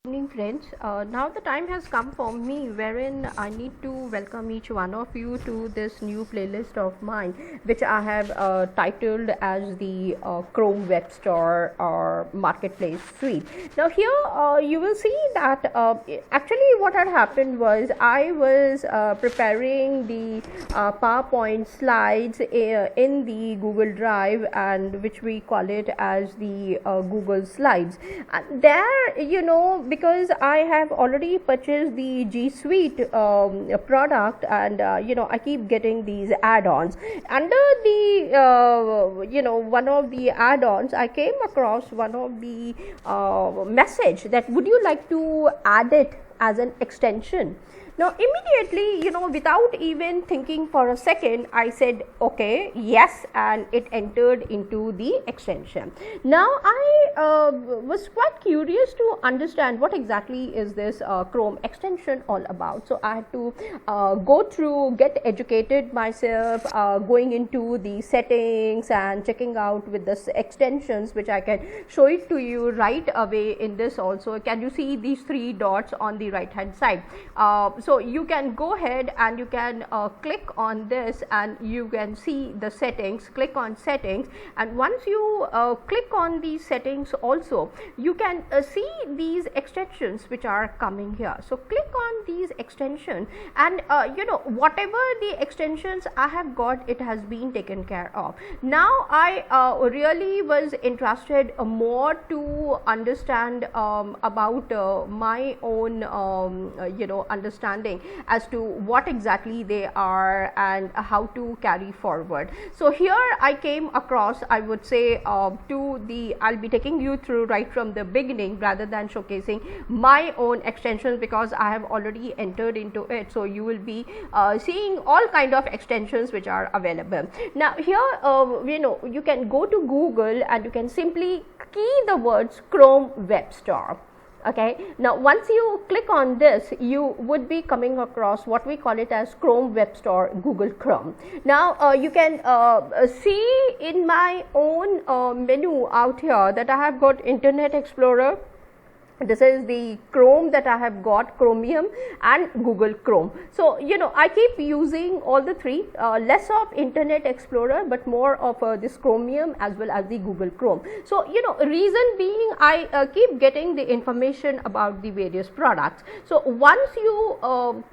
Evening friends, now the time has come for me wherein I need to welcome each one of you to this new playlist of mine, which I have titled as the Chrome Web Store or Marketplace Suite. Now here you will see that actually what had happened was I was preparing the PowerPoint slides in the Google Drive, and which we call it as the Google Slides. And there, because I have already purchased the G Suite product, and I keep getting these add-ons. Under the one of the add-ons, I came across one of the message that would you like to add it as an extension. Now immediately, without even thinking for a second, I said okay, yes, and it entered into the extension. Now I was quite curious to understand what exactly is this Chrome extension all about. So I had to go through, get educated myself, going into the settings and checking out with the extensions, which I can show it to you right away in this also. Can you see these three dots on the right hand side? So you can go ahead and you can click on this and you can see the settings. Click on settings, and once you click on these settings also, you can see these extensions which are coming here. So click on these extensions, and whatever the extensions I have got, it has been taken care of. Now I really was interested more to understand about my own understanding as to what exactly they are and how to carry forward. So here I came across, I would say, I'll be taking you through right from the beginning rather than showcasing my own extensions, because I have already entered into it. So you will be seeing all kind of extensions which are available. Now here you can go to Google and you can simply key the words Chrome Web Store. Okay, now once you click on this, you would be coming across what we call it as Chrome Web Store Google Chrome. Now you can see in my own menu out here that I have got Internet Explorer. This is the Chrome that I have got, Chromium and Google Chrome. So I keep using all the three, less of Internet Explorer but more of this Chromium as well as the Google Chrome. So reason being, I keep getting the information about the various products. So once you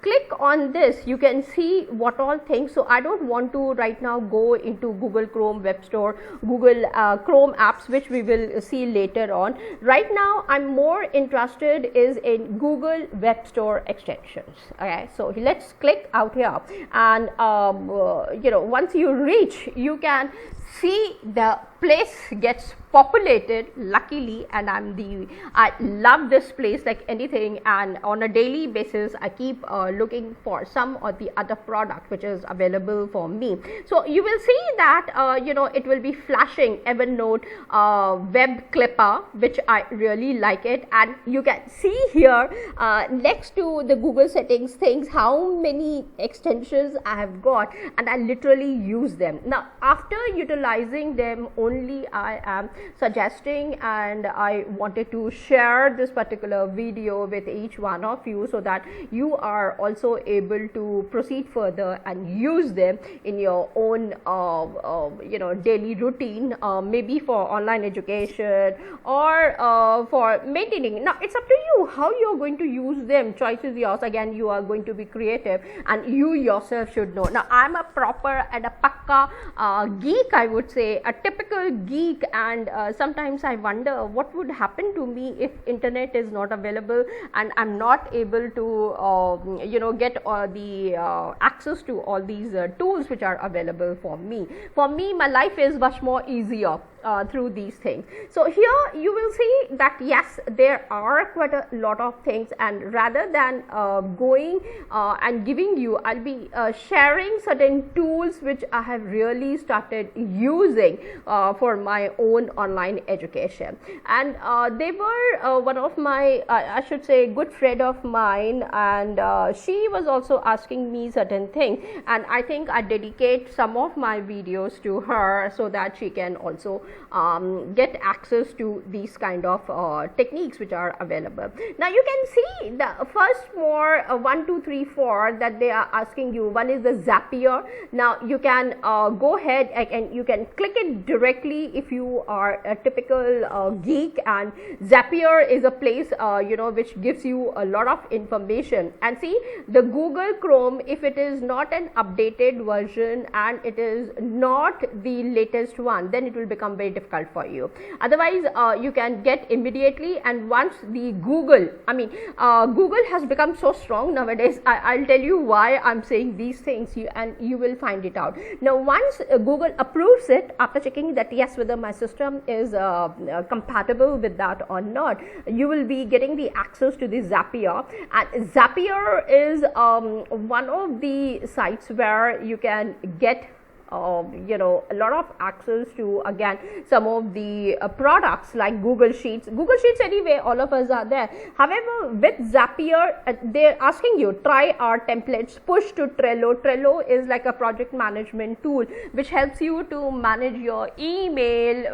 click on this, you can see what all things. So I don't want to right now go into Google Chrome Web Store, Google Chrome apps, which we will see later on. Right now I'm more interested is in Google Web Store extensions. Okay, so let's click out here, and once you reach, you can see the place gets populated luckily, and I love this place like anything, and on a daily basis I keep looking for some or the other product which is available for me. So you will see that it will be flashing Evernote Web Clipper, which I really like it, and you can see here next to the Google settings things how many extensions I have got, and I literally use them. Now after utilizing them only, I am suggesting, and I wanted to share this particular video with each one of you so that you are also able to proceed further and use them in your own daily routine, maybe for online education or for maintaining. Now it's up to you how you're going to use them. Choice is yours. Again, you are going to be creative and you yourself should know. Now I'm a proper and a pakka geek, I would say, a typical geek, and sometimes I wonder what would happen to me if internet is not available and I'm not able to get the access to all these tools which are available for me. For me, my life is much more easier through these things. So here you will see that yes, there are quite a lot of things, and rather than going and giving you, I'll be sharing certain tools which I have really started using for my own online education. And they were one of my I should say good friend of mine, and she was also asking me certain things, and I think I dedicate some of my videos to her so that she can also get access to these kind of techniques which are available. Now you can see the first more 1 2 3 4 that they are asking you. One is the Zapier. Now you can go ahead and you can click it directly if you are a typical geek, and Zapier is a place which gives you a lot of information. And see, the Google Chrome, if it is not an updated version and it is not the latest one, then it will become very difficult for you. Otherwise you can get immediately. And once the Google has become so strong nowadays, I'll tell you why I'm saying these things, and you will find it out. Now once Google approves it, after checking that yes, whether my system is compatible with that or not, you will be getting the access to the Zapier. And Zapier is one of the sites where you can get a lot of access to, again, some of the products like Google Sheets. Google Sheets anyway, all of us are there. However, with Zapier, they're asking you, try our templates, push to Trello. Trello is like a project management tool which helps you to manage your email,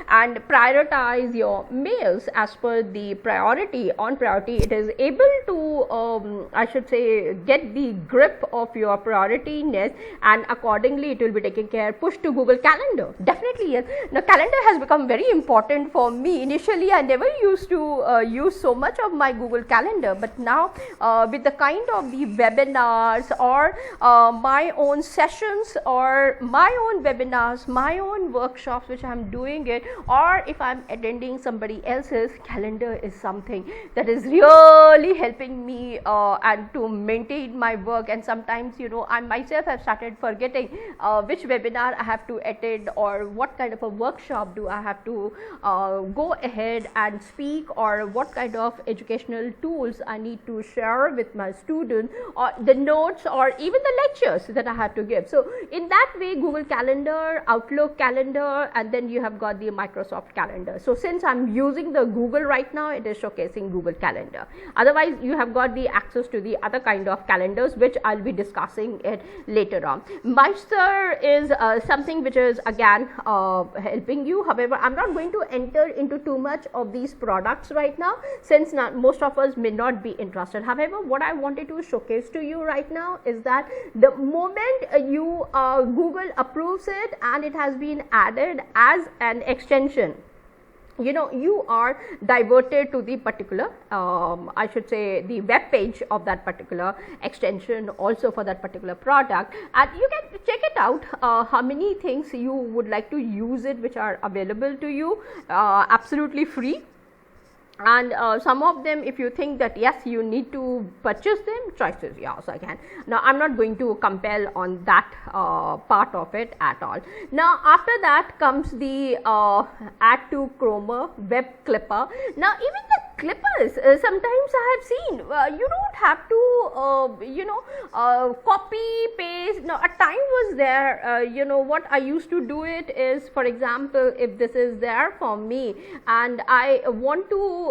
and prioritize your mails as per the priority. On priority, it is able to, get the grip of your priorityness, and accordingly it will be taking care. Push to Google Calendar, definitely yes. Now calendar has become very important for me. Initially I never used to use so much of my Google Calendar, but now with the kind of the webinars or my own sessions or my own webinars, my own workshops which I am doing it, or if I am attending somebody else's, calendar is something that is really helping me and to maintain my work. And sometimes I myself have started forgetting which webinar I have to attend, or what kind of a workshop do I have to go ahead and speak, or what kind of educational tools I need to share with my students, or the notes, or even the lectures that I have to give. So in that way, Google Calendar, Outlook Calendar, and then you have got the Microsoft Calendar. So since I'm using the Google right now, it is showcasing Google Calendar. Otherwise you have got the access to the other kind of calendars which I'll be discussing it later on. Meister is something which is again helping you. However, I'm not going to enter into too much of these products right now, since most of us may not be interested. However, what I wanted to showcase to you right now is that the moment you Google approves it and it has been added as an extension, you are diverted to the particular the web page of that particular extension, also for that particular product, and you can check it out how many things you would like to use it which are available to you absolutely free. And some of them, if you think that yes, you need to purchase them, choices yours again. Now I'm not going to compel on that part of it at all. Now after that comes the add to Chrome web clipper. Now even the clippers, sometimes I have seen you don't have to copy paste. Now a time was there, what I used to do it is, for example, if this is there for me and I want to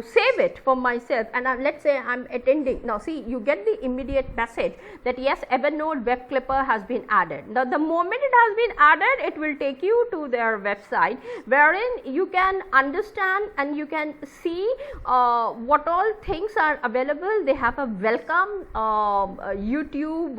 save it for myself, and let's say I'm attending. Now see, you get the immediate message that yes, Evernote web clipper has been added. Now the moment it has been added, it will take you to their website wherein you can understand and you can see what all things are available. They have a welcome YouTube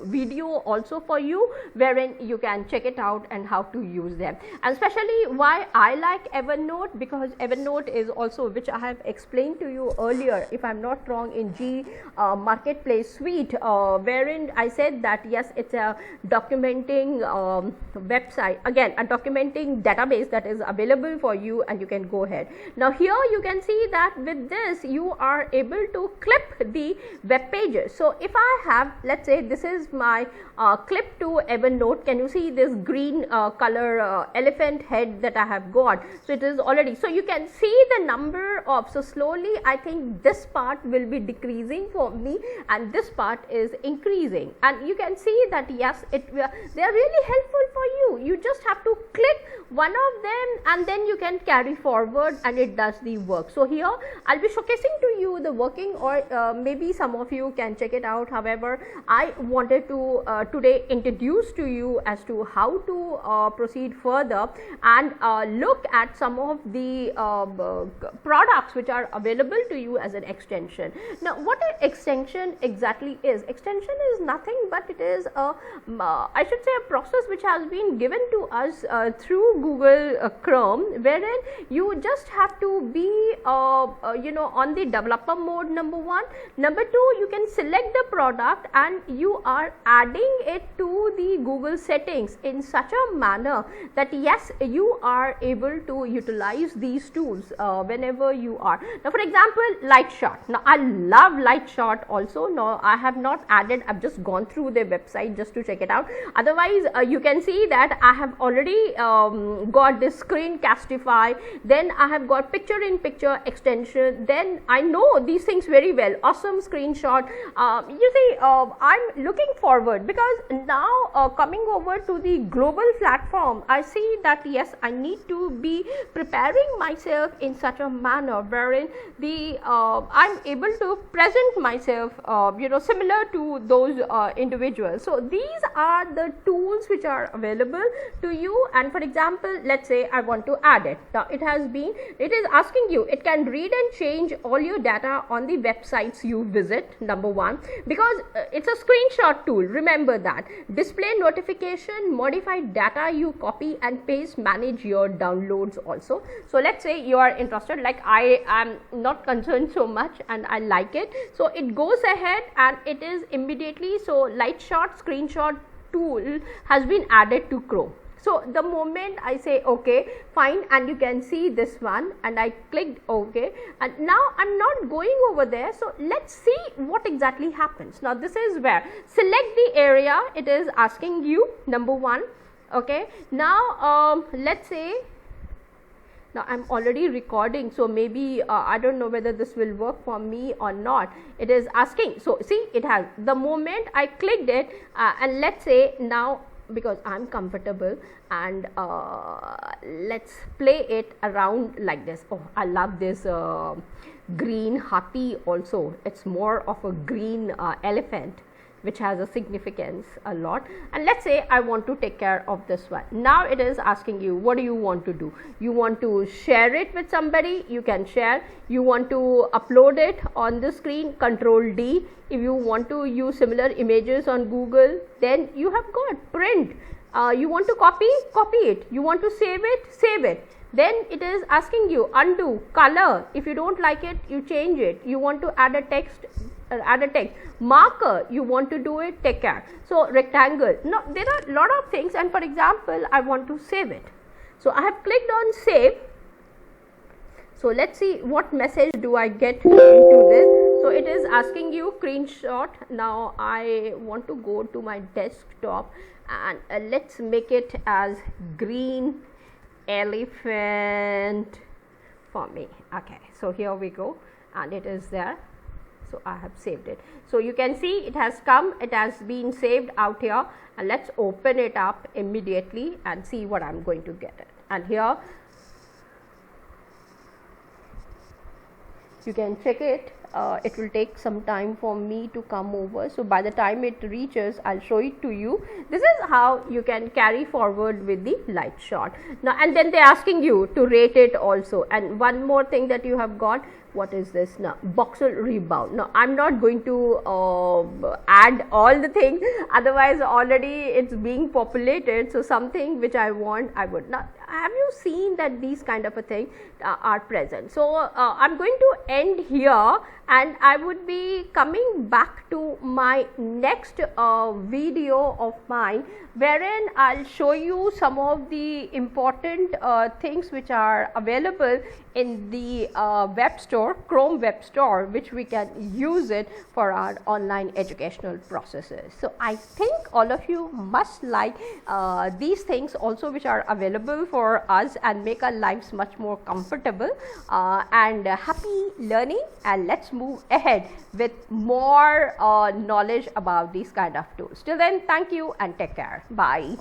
video also for you, wherein you can check it out and how to use them. And especially why I like Evernote, because Evernote is also, which I have explained to you earlier, if I'm not wrong, in G Marketplace Suite, wherein I said that yes, it's a documenting website, again a documenting database that is available for you, and you can go ahead. Now here you can see that with this you are able to clip the web pages. So if I have, let's say this is my clip to Evernote, can you see this green color elephant head that I have got? So it is already, so you can see the number of, so slowly I think this part will be decreasing for me and this part is increasing, and you can see that yes, they are really helpful for you. You just have to click one of them and then you can carry forward and it does the work. work. So here I'll be showcasing to you the working, or maybe some of you can check it out. However, I wanted to today introduce to you as to how to proceed further and look at some of the products which are available to you as an extension. Now, what an extension exactly is? Extension is nothing but it is a I should say a process which has been given to us through Google Chrome, wherein you just have to be on the developer mode, number one. Number two, you can select the product and you are adding it to the Google settings in such a manner that yes, you are able to utilize these tools whenever you are. Now, for example, Lightshot. Now, I love Lightshot also. No, I have not added, I've just gone through their website just to check it out. Otherwise, you can see that I have already got this Screencastify, then I have got picture in picture extension, then I know these things very well. Awesome Screenshot. You see, I'm looking forward because now coming over to the global platform, I see that yes, I need to be preparing myself in such a manner wherein the I'm able to present myself similar to those individuals. So these are the tools which are available to you, and for example, let's say I want to add it. Now it is asking you, it can read and change all your data on the websites you visit, number one, because it's a screenshot tool, remember that. Display notification, modify data you copy and paste, manage your downloads also. So let's say you are interested, like I am not concerned so much and I like it, so it goes ahead and it is immediately, so Lightshot screenshot tool has been added to Chrome. So the moment I say okay, fine, and you can see this one, and I clicked okay, and now I'm not going over there. So let's see what exactly happens. Now this is where select the area it is asking you, number one. Okay, now let's say, now I'm already recording, so maybe I don't know whether this will work for me or not. It is asking, so see, it has, the moment I clicked it and let's say now, because I'm comfortable, and let's play it around like this. Oh, I love this green hathi also. It's more of a green elephant which has a significance a lot, and let's say I want to take care of this one. Now it is asking you, what do you want to do? You want to share it with somebody, you can share. You want to upload it on the screen, Control D. If you want to use similar images on Google, then you have got print. You want to copy it. You want to save it. Then it is asking you undo, color. If you don't like it, you change it. You want to add a text, marker, you want to do it, take care. So rectangle. Now there are a lot of things, and for example, I want to save it. So I have clicked on save. So let's see what message do I get into this. So it is asking you screenshot. Now I want to go to my desktop and let's make it as green elephant for me. Okay, so here we go, and it is there. So I have saved it. So you can see it has come, it has been saved out here, and let's open it up immediately and see what I'm going to get it. And here you can check it. It will take some time for me to come over, so by the time it reaches, I'll show it to you. This is how you can carry forward with the Lightshot. Now, and then they're asking you to rate it also. And one more thing that you have got, what is this now? Voxel rebound. Now I'm not going to add all the things, otherwise already it's being populated. So something which I want, I would not. Have you seen that these kind of a thing are present? So I'm going to end here, and I would be coming back to my next video of mine, wherein I'll show you some of the important things which are available in the web store, Chrome web store, which we can use it for our online educational processes. So I think all of you must like these things also, which are available for us and make our lives much more comfortable, and happy learning. And let's move ahead with more knowledge about these kind of tools. Till then, thank you and take care. Bye.